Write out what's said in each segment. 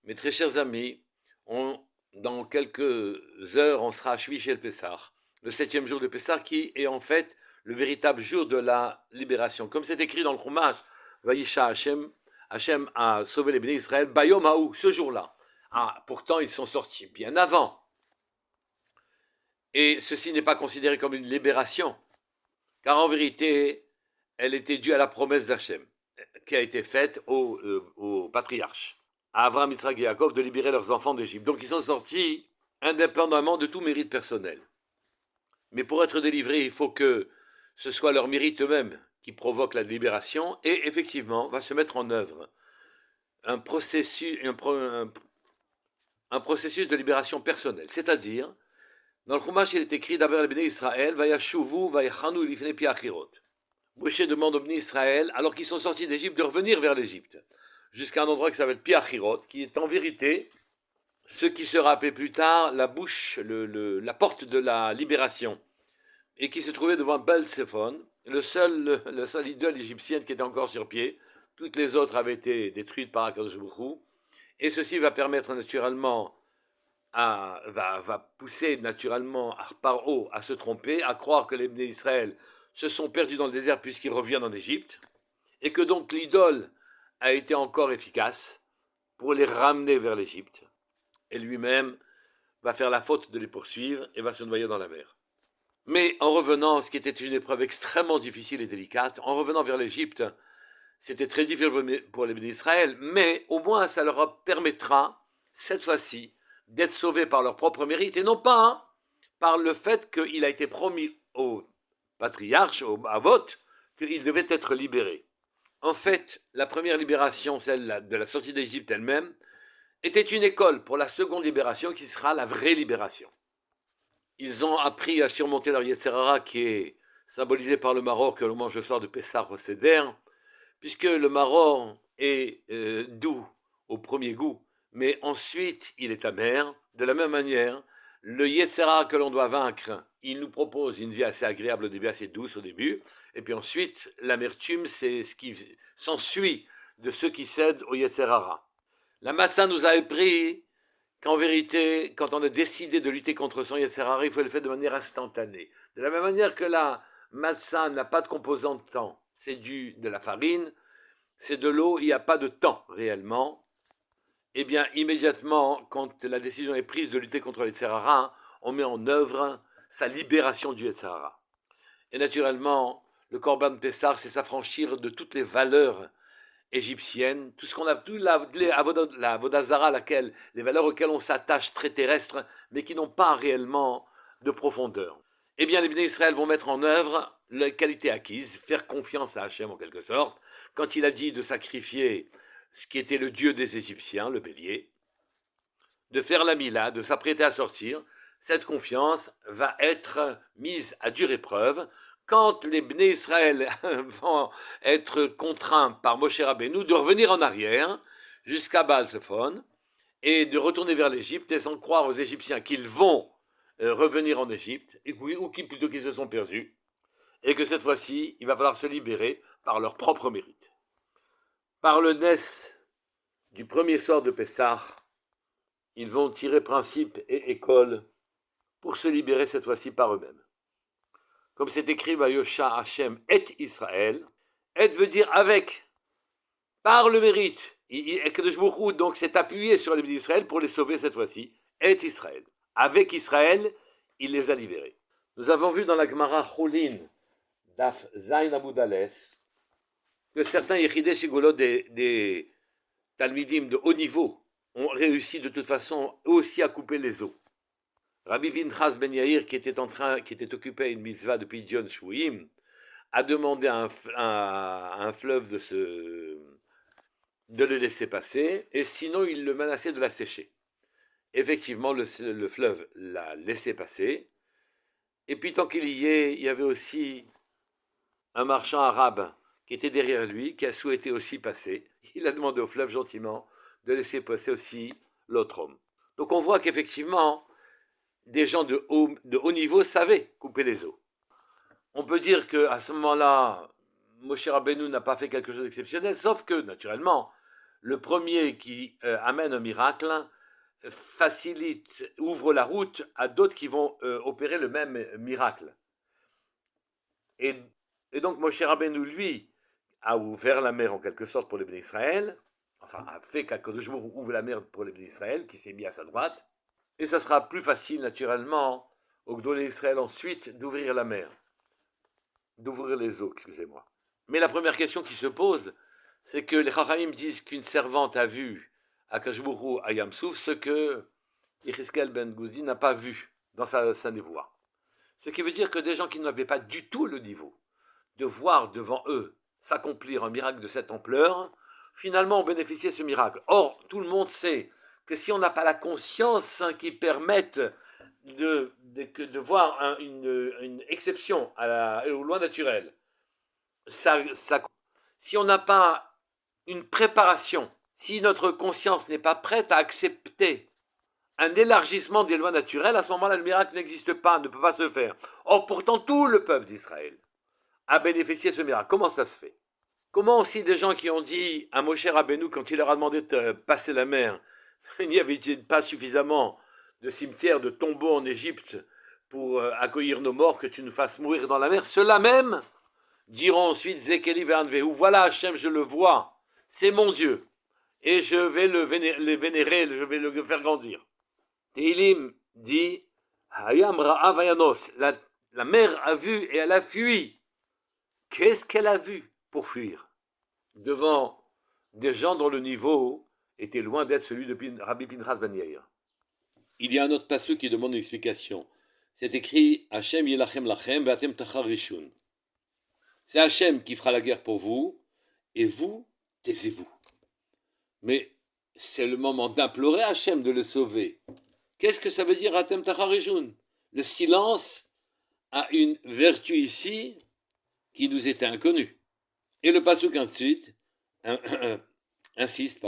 Mes très chers amis, dans quelques heures, on sera à Shvish el Pessah, le 7e jour de Pessah, qui est en fait le véritable jour de la libération. Comme c'est écrit dans le Chumash, Vayisha Hashem, Hashem a sauvé les bénis d'Israël, Bayom Haou, ce jour-là. Ah, pourtant, ils sont sortis bien avant. Et ceci n'est pas considéré comme une libération, car en vérité, elle était due à la promesse d'Hachem, qui a été faite au patriarche, à Abraham, Yitzhak et Yaakov, de libérer leurs enfants d'Égypte. Donc ils sont sortis indépendamment de tout mérite personnel. Mais pour être délivrés, il faut que ce soit leur mérite eux-mêmes qui provoque la libération, et effectivement, va se mettre en œuvre un processus de libération personnelle. C'est-à-dire, dans le Chumash, il est écrit d'abord le Béné Israël, Vayashuvu, Vayachanu, Lifnei Piachirot. Moshe demande aux Béné Israël, alors qu'ils sont sortis d'Égypte, de revenir vers l'Égypte, jusqu'à un endroit qui s'appelle Piachirot, qui est en vérité ce qui sera appelé plus tard la bouche, la porte de la libération, et qui se trouvait devant Bel-Séphon, la seule idole égyptienne qui était encore sur pied. Toutes les autres avaient été détruites par Akadosh Baruch Hu, et ceci va permettre naturellement va pousser naturellement Paro à se tromper, à croire que les Béné Israël se sont perdus dans le désert puisqu'ils reviennent en Égypte, et que donc l'idole a été encore efficace pour les ramener vers l'Égypte, et lui-même va faire la faute de les poursuivre et va se noyer dans la mer. Mais en revenant, ce qui était une épreuve extrêmement difficile et délicate, en revenant vers l'Égypte, c'était très difficile pour les Béné Israël, mais au moins ça leur permettra, cette fois-ci, d'être sauvés par leur propre mérite, et non pas par le fait qu'il a été promis au patriarche, au Avot, qu'il devait être libéré. En fait, la première libération, celle de la sortie d'Égypte elle-même, était une école pour la seconde libération qui sera la vraie libération. Ils ont appris à surmonter leur Yetzer Hara qui est symbolisé par le maror que l'on mange le soir de Pessah au Seder, puisque le maror est doux au premier goût, mais ensuite il est amer. De la même manière, le Yetzer Hara que l'on doit vaincre, il nous propose une vie assez agréable au début, assez douce au début, et puis ensuite l'amertume, c'est ce qui s'ensuit de ceux qui cèdent au Yetzer Hara. La Matzah nous a appris qu'en vérité, quand on a décidé de lutter contre son Yetzer Hara, il faut le faire de manière instantanée. De la même manière que la Matzah n'a pas de composant de temps, c'est de la farine, c'est de l'eau, il n'y a pas de temps réellement. Eh bien, immédiatement, quand la décision est prise de lutter contre le Yetzer Hara, on met en œuvre sa libération du Yetzer Hara. Et naturellement, le Korban Pessah, c'est s'affranchir de toutes les valeurs égyptienne, tout ce qu'on a, tout la Vodazara, les valeurs auxquelles on s'attache très terrestres, mais qui n'ont pas réellement de profondeur. Eh bien, les Béné Israël vont mettre en œuvre la qualité acquise, faire confiance à Hachem en quelque sorte, quand il a dit de sacrifier ce qui était le dieu des Égyptiens, le bélier, de faire la Mila, de s'apprêter à sortir. Cette confiance va être mise à dure épreuve quand les Bnei Israël vont être contraints par Moshe Rabbeinu de revenir en arrière jusqu'à Baal-Zephon et de retourner vers l'Égypte et sans croire aux Égyptiens qu'ils vont revenir en Égypte, ou plutôt qu'ils se sont perdus, et que cette fois-ci, il va falloir se libérer par leur propre mérite. Par le Nes du premier soir de Pessah, ils vont tirer principe et école pour se libérer cette fois-ci par eux-mêmes. Comme c'est écrit, Vayosha Hashem et Israël, et veut dire avec, par le mérite. Donc c'est appuyé sur les Béné Israël pour les sauver cette fois-ci, et Israël. Avec Israël, il les a libérés. Nous avons vu dans la Gemara Cholin, Daf Zain Amud Aleph, que certains Yechidei Shigolot des Talmidim de haut niveau ont réussi de toute façon aussi à couper les os. Rabbi Pinchas Ben Yair, qui était occupé à une mitzvah de Pidyon Shvuim, a demandé à un fleuve de le laisser passer, et sinon il le menaçait de la sécher. Effectivement, le fleuve l'a laissé passer, et puis tant qu'il y est, il y avait aussi un marchand arabe qui était derrière lui, qui a souhaité aussi passer. Il a demandé au fleuve gentiment de laisser passer aussi l'autre homme. Donc on voit qu'effectivement, des gens de haut niveau savaient couper les os. On peut dire qu'à ce moment-là, Moshe Rabbeinu n'a pas fait quelque chose d'exceptionnel, sauf que, naturellement, le premier qui amène un miracle facilite, ouvre la route à d'autres qui vont opérer le même miracle. Et donc Moshe Rabbeinu, lui, a ouvert la mer en quelque sorte pour les bénis Israël, enfin a fait qu'Akadosh Baruch Hu ouvre la mer pour les bénis Israël, qui s'est mis à sa droite, et ça sera plus facile naturellement au Gdolé Israël ensuite d'ouvrir la mer, d'ouvrir les eaux, excusez-moi. Mais la première question qui se pose, c'est que les Chachamim disent qu'une servante a vu Akadosh Baruch Hu à Yam Souf ce que Yecheskel ben Gouzi n'a pas vu dans sa névoie. Ce qui veut dire que des gens qui n'avaient pas du tout le niveau de voir devant eux s'accomplir un miracle de cette ampleur, finalement ont bénéficié de ce miracle. Or, tout le monde sait que si on n'a pas la conscience qui permette de voir une exception aux lois naturelles, si on n'a pas une préparation, si notre conscience n'est pas prête à accepter un élargissement des lois naturelles, à ce moment-là, le miracle n'existe pas, ne peut pas se faire. Or, pourtant, tout le peuple d'Israël a bénéficié de ce miracle. Comment ça se fait? Comment aussi des gens qui ont dit à Moshe Rabbeinu, quand il leur a demandé de passer la mer, il n'y avait pas suffisamment de cimetières, de tombeaux en Égypte pour accueillir nos morts, que tu nous fasses mourir dans la mer? Ceux-là même diront ensuite, Zekeli ve'anvehu, voilà Hachem, je le vois, c'est mon Dieu, et je vais le vénérer, je vais le faire grandir. Tehillim dit, Hayam ra'av hayanos, la mer a vu et elle a fui. Qu'est-ce qu'elle a vu pour fuir devant des gens dont le niveau était loin d'être celui de Rabbi Pinchas ben Yair? Il y a un autre passage qui demande une explication. C'est écrit Hachem yilachem lachem ve'atem tachar rishun. C'est Hachem qui fera la guerre pour vous et vous, taisez-vous. Mais c'est le moment d'implorer Hachem de le sauver. Qu'est-ce que ça veut dire atem tachar rishun? Le silence a une vertu ici qui nous était inconnue. Et le pasuk ensuite insiste,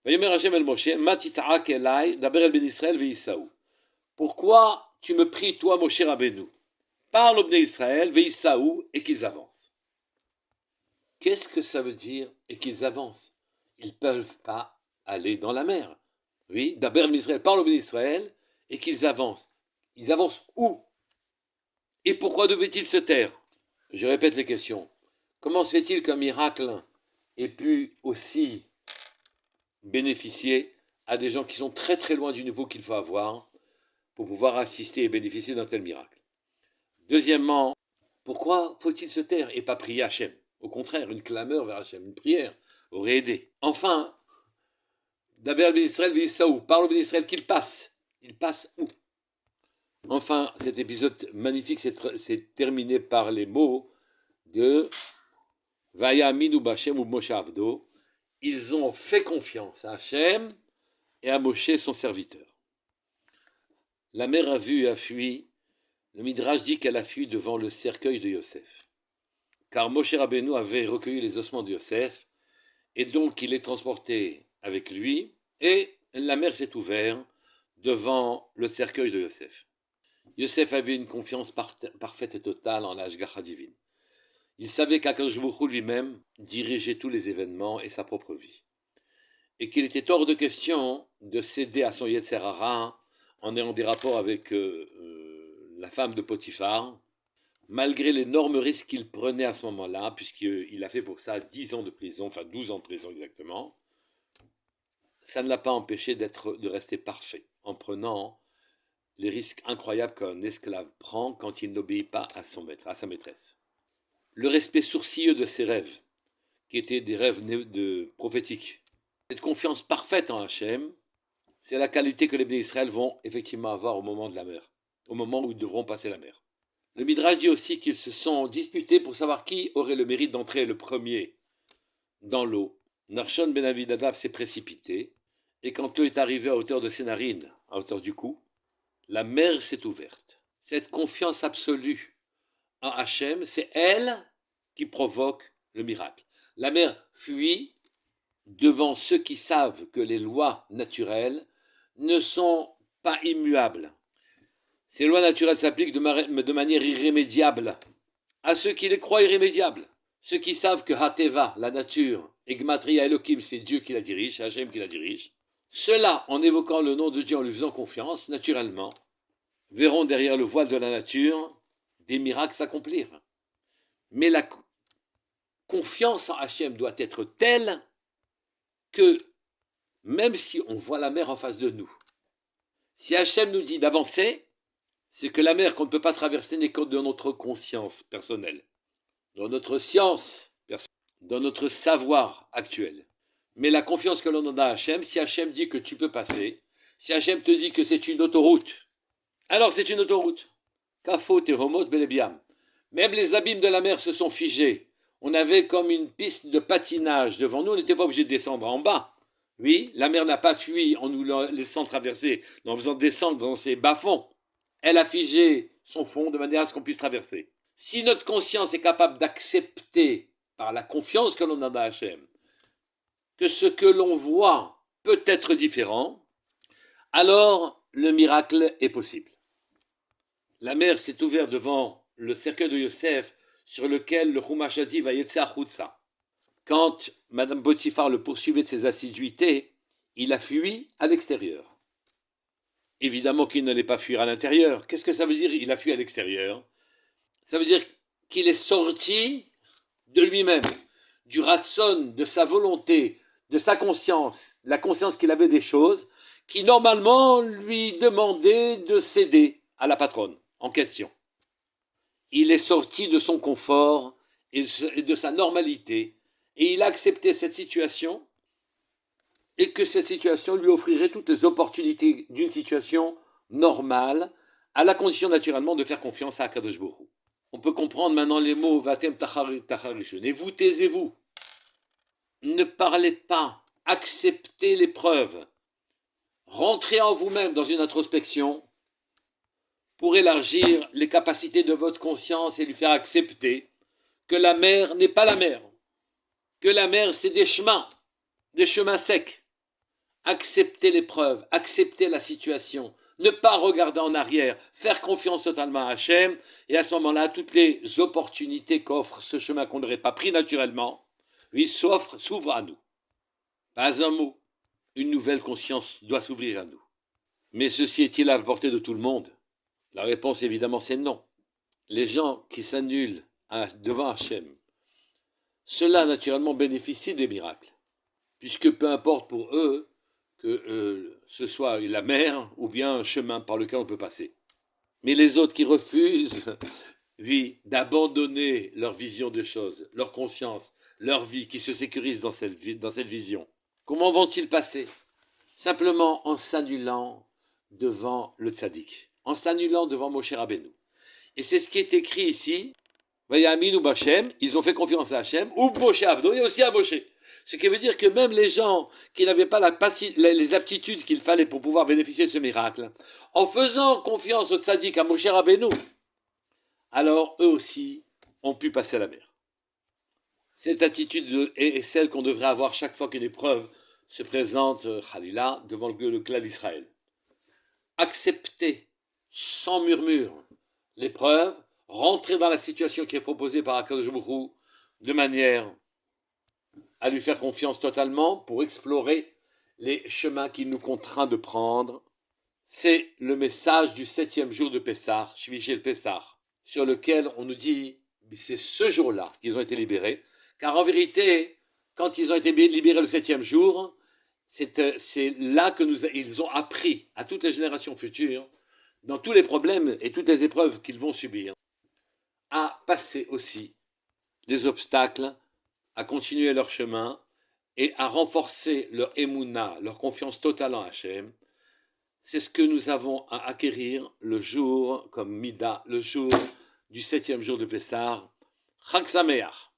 Vayomer Hashem el Moshe, ma tit'ak elai, daber el ben Israël ve'Isaou. Pourquoi tu me pries, toi, Moshe Rabbeinu? Parle au ben Israël, ve'Isaou, et qu'ils avancent. Qu'est-ce que ça veut dire, et qu'ils avancent? Ils ne peuvent pas aller dans la mer. Oui, daber el ben Israël, parle au ben Israël, et qu'ils avancent. Ils avancent où? Et pourquoi devaient-ils se taire? Je répète les questions. Comment se fait-il qu'un miracle ait pu aussi bénéficier à des gens qui sont très très loin du niveau qu'il faut avoir pour pouvoir assister et bénéficier d'un tel miracle? Deuxièmement, pourquoi faut-il se taire et pas prier Hachem? Au contraire, une clameur vers Hachem, une prière aurait aidé. Enfin, Daber ben Israël ve'Isaou, parle au ben Israël qu'il passe. Il passe où? Enfin, cet épisode magnifique s'est terminé par les mots de Vaya aminu b'Hashem ou Moshe Avdo. Ils ont fait confiance à Hachem et à Moshe son serviteur. La mer a vu et a fui. Le Midrash dit qu'elle a fui devant le cercueil de Yosef. Car Moshe Rabbeinu avait recueilli les ossements de Yosef et donc il est transporté avec lui et la mer s'est ouverte devant le cercueil de Yosef. Yosef avait une confiance parfaite et totale en l'Hashgacha divine. Il savait qu'Akadosh Baruch Hu lui-même dirigeait tous les événements et sa propre vie. Et qu'il était hors de question de céder à son Yetzer Hara en ayant des rapports avec la femme de Potiphar, malgré l'énorme risque qu'il prenait à ce moment-là, puisqu'il a fait pour ça 10 ans de prison, enfin 12 ans de prison exactement. Ça ne l'a pas empêché de rester parfait, en prenant les risques incroyables qu'un esclave prend quand il n'obéit pas à son maître, à sa maîtresse. Le respect sourcilleux de ses rêves, qui étaient des rêves prophétiques. Cette confiance parfaite en Hachem, c'est la qualité que les bénis d'Israël vont effectivement avoir au moment de la mer, au moment où ils devront passer la mer. Le Midrash dit aussi qu'ils se sont disputés pour savoir qui aurait le mérite d'entrer le premier dans l'eau. Nachshon ben Aminadav s'est précipité, et quand l'eau est arrivée à hauteur de ses narines, à hauteur du cou, la mer s'est ouverte. Cette confiance absolue en Hachem, c'est elle qui provoque le miracle. La mer fuit devant ceux qui savent que les lois naturelles ne sont pas immuables. Ces lois naturelles s'appliquent de manière irrémédiable à ceux qui les croient irrémédiables. Ceux qui savent que Hateva, la nature, et Gematria Elohim, c'est Dieu qui la dirige, c'est Hachem qui la dirige. Ceux-là, en évoquant le nom de Dieu, en lui faisant confiance, naturellement, verront derrière le voile de la nature des miracles s'accomplir. Mais la confiance en Hachem doit être telle que même si on voit la mer en face de nous, si Hachem nous dit d'avancer, c'est que la mer qu'on ne peut pas traverser n'est que dans notre conscience personnelle, dans notre science personnelle, dans notre savoir actuel. Mais la confiance que l'on en a à Hachem, si Hachem dit que tu peux passer, si Hachem te dit que c'est une autoroute, alors c'est une autoroute. Kafo, Teromot, Belebiam. Même les abîmes de la mer se sont figés. On avait comme une piste de patinage devant nous, on n'était pas obligé de descendre en bas. Oui, la mer n'a pas fui en nous laissant traverser, en faisant descendre dans ses bas-fonds. Elle a figé son fond de manière à ce qu'on puisse traverser. Si notre conscience est capable d'accepter, par la confiance que l'on a dans Hachem, que ce que l'on voit peut être différent, alors le miracle est possible. La mer s'est ouverte devant le cercueil de Yosef, sur lequel le Chumash a dit va yetze achutza. Quand Madame Potiphar le poursuivait de ses assiduités, il a fui à l'extérieur. Évidemment qu'il n'allait pas fuir à l'intérieur. Qu'est-ce que ça veut dire il a fui à l'extérieur? Ça veut dire qu'il est sorti de lui-même, du ratson, de sa volonté, de sa conscience, la conscience qu'il avait des choses, qui normalement lui demandait de céder à la patronne en question. Il est sorti de son confort et de sa normalité, et il a accepté cette situation, et que cette situation lui offrirait toutes les opportunités d'une situation normale, à la condition naturellement de faire confiance à Akadosh Baruch Hu. On peut comprendre maintenant les mots Vatem Tacharishon. Et vous, taisez-vous. Ne parlez pas. Acceptez l'épreuve. Rentrez en vous-même dans une introspection pour élargir les capacités de votre conscience et lui faire accepter que la mer n'est pas la mer. Que la mer, c'est des chemins secs. Accepter l'épreuve, accepter la situation, ne pas regarder en arrière, faire confiance totalement à Hachem, et à ce moment-là, toutes les opportunités qu'offre ce chemin qu'on n'aurait pas pris naturellement, lui s'ouvrent à nous. Pas un mot, une nouvelle conscience doit s'ouvrir à nous. Mais ceci est-il à la portée de tout le monde? La réponse évidemment c'est non. Les gens qui s'annulent devant Hachem, ceux-là naturellement bénéficient des miracles, puisque peu importe pour eux que ce soit la mer ou bien un chemin par lequel on peut passer. Mais les autres qui refusent, oui, d'abandonner leur vision des choses, leur conscience, leur vie, qui se sécurise dans cette vision, comment vont-ils passer? Simplement en s'annulant devant le tzaddik, en s'annulant devant Moshe Rabbeinu. Et c'est ce qui est écrit ici, Vayaminu B'Hashem, ils ont fait confiance à Hachem, ou Moshe Avdo, et aussi à Moshe. Ce qui veut dire que même les gens qui n'avaient pas les aptitudes qu'il fallait pour pouvoir bénéficier de ce miracle, en faisant confiance au tzaddik, à Moshe Rabbeinu, alors eux aussi ont pu passer la mer. Cette attitude est celle qu'on devrait avoir chaque fois qu'une épreuve se présente, Khalila, devant le clan d'Israël. Accepter sans murmure l'épreuve, rentrer dans la situation qui est proposée par Akadosh Baruch Hu de manière à lui faire confiance totalement pour explorer les chemins qu'il nous contraint de prendre. C'est le message du 7e jour de Pessah, Shvichel Pessah, sur lequel on nous dit c'est ce jour-là qu'ils ont été libérés, car en vérité, quand ils ont été libérés le 7e jour, c'est là que ils ont appris à toutes les générations futures, dans tous les problèmes et toutes les épreuves qu'ils vont subir, à passer aussi les obstacles, à continuer leur chemin et à renforcer leur émouna, leur confiance totale en Hachem. C'est ce que nous avons à acquérir le jour, comme Mida, le jour du 7e jour de Pessah, Chag Sameach.